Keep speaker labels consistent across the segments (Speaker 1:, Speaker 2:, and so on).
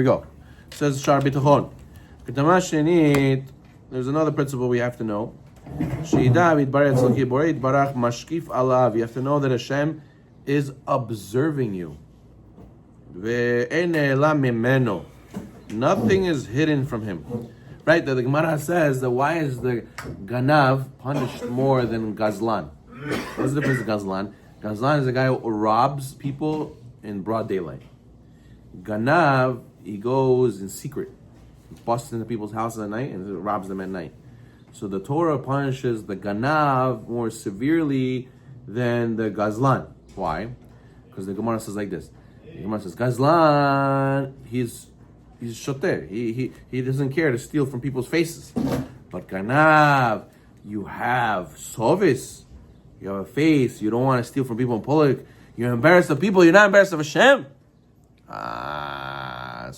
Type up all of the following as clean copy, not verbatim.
Speaker 1: we go. Says Shar Bitachon. There's another principle we have to know. You have to know that Hashem is observing you. Nothing is hidden from him. Right? The Gemara says that why is the Ganav punished more than Gazlan? What's the difference of Gazlan? Gazlan is a guy who robs people in broad daylight. Ganav, he goes in secret. He busts into people's houses at night and robs them at night. So the Torah punishes the Ganav more severely than the Gazlan. Why? Because the Gemara says like this. The Gemara says, Gazlan, he's shoter. He doesn't care to steal from people's faces. But Ganav, you have sovis. You have a face. You don't want to steal from people in public. You're embarrassed of people. You're not embarrassed of Hashem. So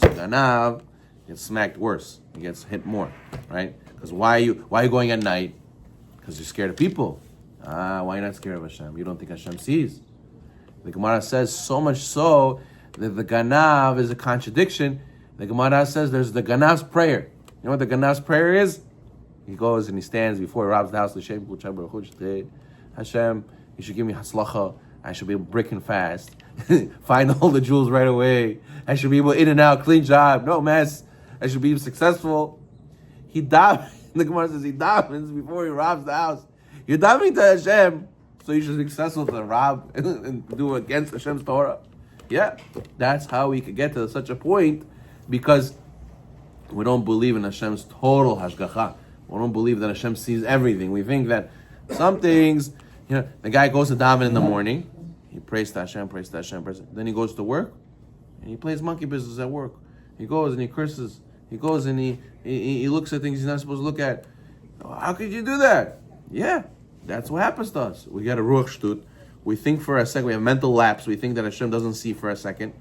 Speaker 1: Ganav gets smacked worse. He gets hit more, right? Because why are you going at night? Because you're scared of people. Why are you not scared of Hashem? You don't think Hashem sees. The Gemara says so much so that the Ganav is a contradiction. The Gemara says there's the Ganav's prayer. You know what the Ganav's prayer is? He goes and he stands before he robs the house. Hashem, you should give me haslacha. I should be able to break and fast. Find all the jewels right away. I should be able to in and out, clean job, no mess. I should be successful. He davens. The Gemara says he davens before he robs the house. You're davening to Hashem, so you should be successful to rob and do against Hashem's Torah. Yeah, that's how we could get to such a point, because we don't believe in Hashem's total hashgacha. We don't believe that Hashem sees everything. We think that some things, the guy goes to daven in the morning, he prays to Hashem, then he goes to work, and he plays monkey business at work. He goes and he curses. He goes and he looks at things he's not supposed to look at. How could you do that? Yeah, that's what happens to us. We get a ruach shtut. We think for a second, we have mental lapse. We think that Hashem doesn't see for a second,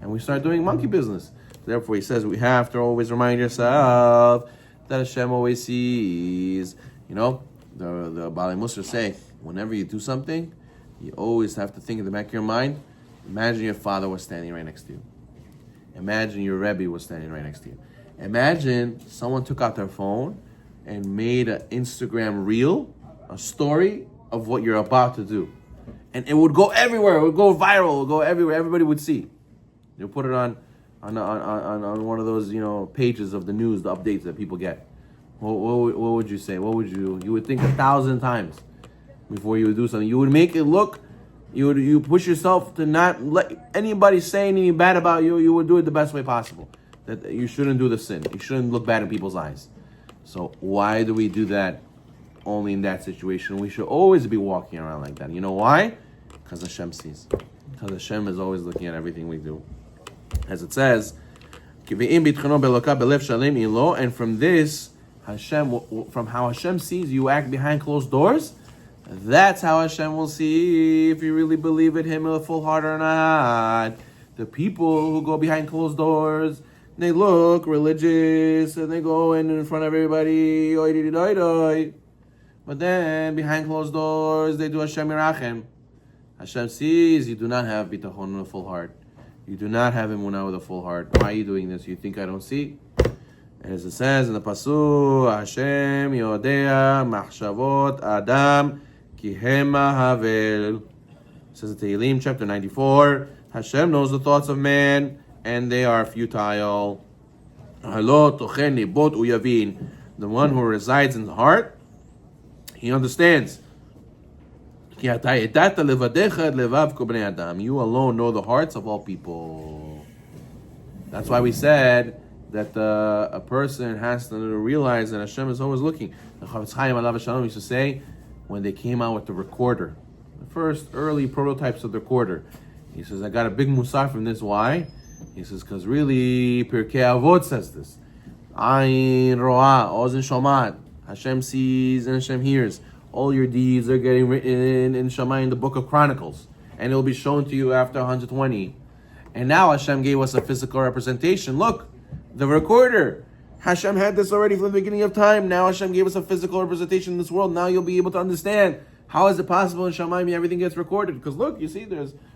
Speaker 1: and we start doing monkey business. Therefore, he says we have to always remind yourself that Hashem always sees. The Baalei Musar say, whenever you do something, you always have to think in the back of your mind, imagine your father was standing right next to you. Imagine your Rebbe was standing right next to you. Imagine someone took out their phone and made an Instagram reel, a story of what you're about to do. And it would go everywhere. It would go viral. It would go everywhere. Everybody would see. You'll put it on one of those, pages of the news, the updates that people get. What would you say? You would think 1,000 times before you would do something. You would make it look, you push yourself to not let anybody say anything bad about you. You would do it the best way possible. That you shouldn't do the sin. You shouldn't look bad in people's eyes. So why do we do that only in that situation? We should always be walking around like that. You know why? Because Hashem sees. Because Hashem is always looking at everything we do. As it says, and from this, Hashem, from how Hashem sees you act behind closed doors, that's how Hashem will see if you really believe in Him with a full heart or not. The people who go behind closed doors, they look religious and they go in front of everybody, but then behind closed doors, they do Hashem Yerachem. Hashem sees you do not have bitachon with a full heart. You do not have emunah with a full heart. Why are you doing this? You think I don't see? As it says in the Pasuk, Hashem Yodea Machshavot Adam Kihema Havel. It says in Tehillim chapter 94, Hashem knows the thoughts of man, and they are futile. The one who resides in the heart, he understands. You alone know the hearts of all people. That's why we said that a person has to realize that Hashem is always looking. The Chavetz Chaim Alav Shalom used to say, when they came out with the recorder, the first early prototypes of the recorder, he says, I got a big musar from this. Why? He says, because really, Pirkei Avot says this. Ayin ro'ah, ozen shomat. Hashem sees and Hashem hears. All your deeds are getting written in Shammai in the book of Chronicles. And it will be shown to you after 120. And now Hashem gave us a physical representation. Look, the recorder. Hashem had this already from the beginning of time. Now Hashem gave us a physical representation in this world. Now you'll be able to understand how is it possible in Shammai everything gets recorded. Because look, you see,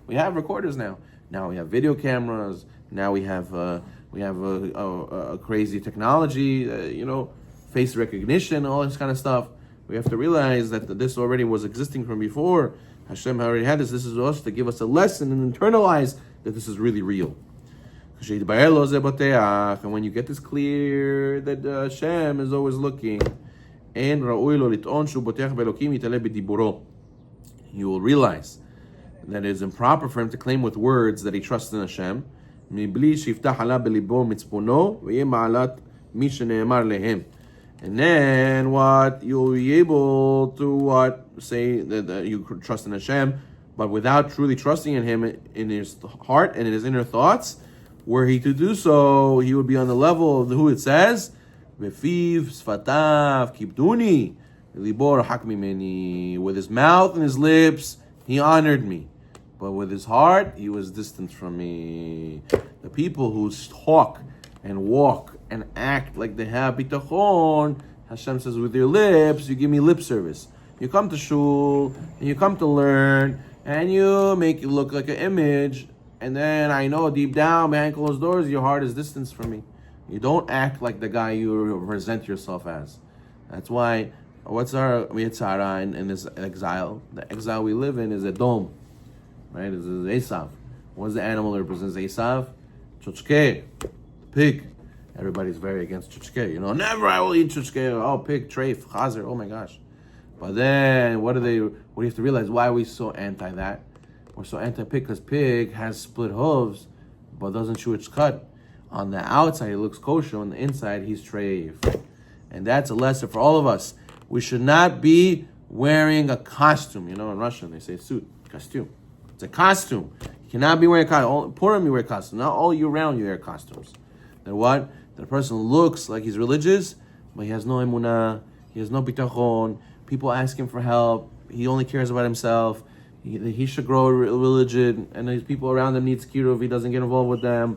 Speaker 1: we have recorders now. Now we have video cameras. Now we have We have a crazy technology, face recognition, all this kind of stuff. We have to realize that this already was existing from before. Hashem already had this. This is us to give us a lesson and internalize that this is really real. And when you get this clear that Hashem is always looking, you will realize that it is improper for him to claim with words that he trusts in Hashem, and then what you'll be able to say that you trust in Hashem, but without truly trusting in Him in his heart and in his inner thoughts. Were he to do so, he would be on the level of who it says, "Befiv sfatav kibduni, libor hakmimeni." With his mouth and his lips, he honored me, but with his heart, he was distant from me. The people who talk and walk and act like they have bitachon, Hashem says, with your lips, you give me lip service. You come to shul, and you come to learn, and you make it look like an image, and then I know deep down, behind closed doors, your heart is distant from me. You don't act like the guy you present yourself as. That's why, what's our Yitzhara in this exile? The exile we live in is a dome, right? This is Esav. What's the animal that represents Esav? Chochke, pig. Everybody's very against chochke. Never I will eat chochke. Oh, pig, treif, chazer. Oh my gosh. But then, what do you have to realize? Why are we so anti that? We're so anti-pig because pig has split hooves, but doesn't chew its cud. On the outside, he looks kosher. On the inside, he's treif. And that's a lesson for all of us. We should not be wearing a costume. In Russian, they say suit, costume. It's a costume. You cannot be wearing a costume. Purim, you wear costumes. Not all year round, you wear costumes. Then what? The person looks like he's religious, but he has no emunah, he has no bitachon. People ask him for help. He only cares about himself. He should grow a religion, and these people around him need skiru if he doesn't get involved with them.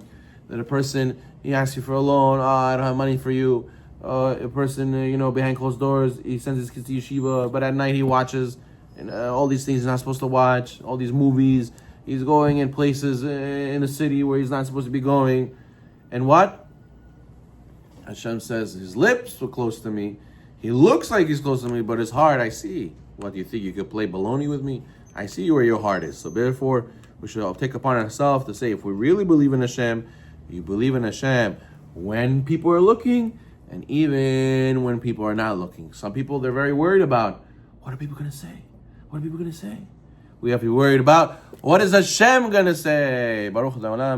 Speaker 1: Then a person, he asks you for a loan. I don't have money for you. A person, behind closed doors, he sends his kids to yeshiva, but at night he watches and all these things he's not supposed to watch, all these movies. He's going in places in the city where he's not supposed to be going. And what? Hashem says, his lips were close to me. He looks like he's close to me, but his heart, I see. What, do you think you could play baloney with me? I see where your heart is. So therefore, we should all take upon ourselves to say, if we really believe in Hashem, you believe in Hashem when people are looking, and even when people are not looking. Some people, they're very worried about, what are people going to say? What are people going to say? We have to be worried about, what is Hashem going to say? Baruch Adonai.